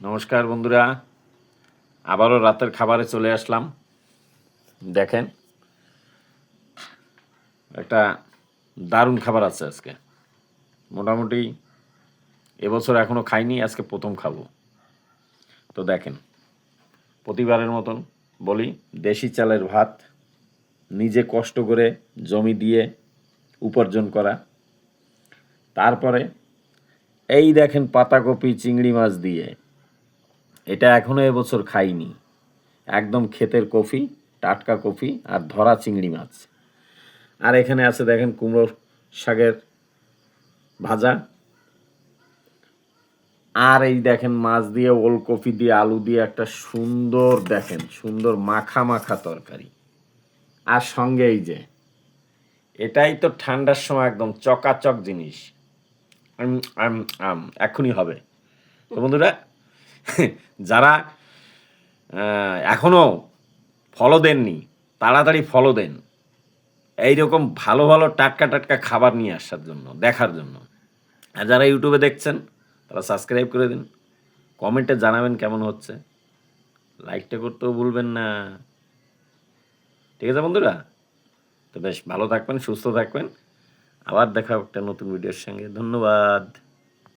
নমস্কার বন্ধুরা, আবারও রাতের খাবারে চলে আসলাম। দেখেন, একটা দারুণ খাবার আছে আজকে। মোটামুটি এবছর এখনও খাইনি, আজকে প্রথম খাবো। তো দেখেন, প্রতিবারের মতন বলি, দেশি চালের ভাত, নিজে কষ্ট করে জমি দিয়ে উপার্জন করা। তারপরে এই দেখেন পাতাকপি চিংড়ি মাছ দিয়ে, এটা এখনও এবছর খাইনি। একদম ক্ষেতের কফি, টাটকা কফি আর ধরা চিংড়ি মাছ। আর এখানে আছে দেখেন কুমড়ো শাকের ভাজা। আর এই দেখেন মাছ দিয়ে, ওলকপি দিয়ে, আলু দিয়ে একটা সুন্দর, দেখেন সুন্দর মাখা মাখা তরকারি। আর সঙ্গে এই যে, এটাই তো ঠান্ডার সময় একদম চকাচক জিনিস। এখনই হবে। তো বন্ধুরা, যারা এখনো ফলো দেননি, তাড়াতাড়ি ফলো দেন এইরকম ভালো ভালো টাটকা টাটকা খাবার নিয়ে আসার জন্য, দেখার জন্য। আর যারা ইউটিউবে দেখছেন তারা সাবস্ক্রাইব করে দিন, কমেন্টে জানাবেন কেমন হচ্ছে, লাইকটা করতেও ভুলবেন না। ঠিক আছে বন্ধুরা? তো বেশ ভালো থাকবেন, সুস্থ থাকবেন। আবার দেখা একটা নতুন ভিডিওর সঙ্গে। ধন্যবাদ।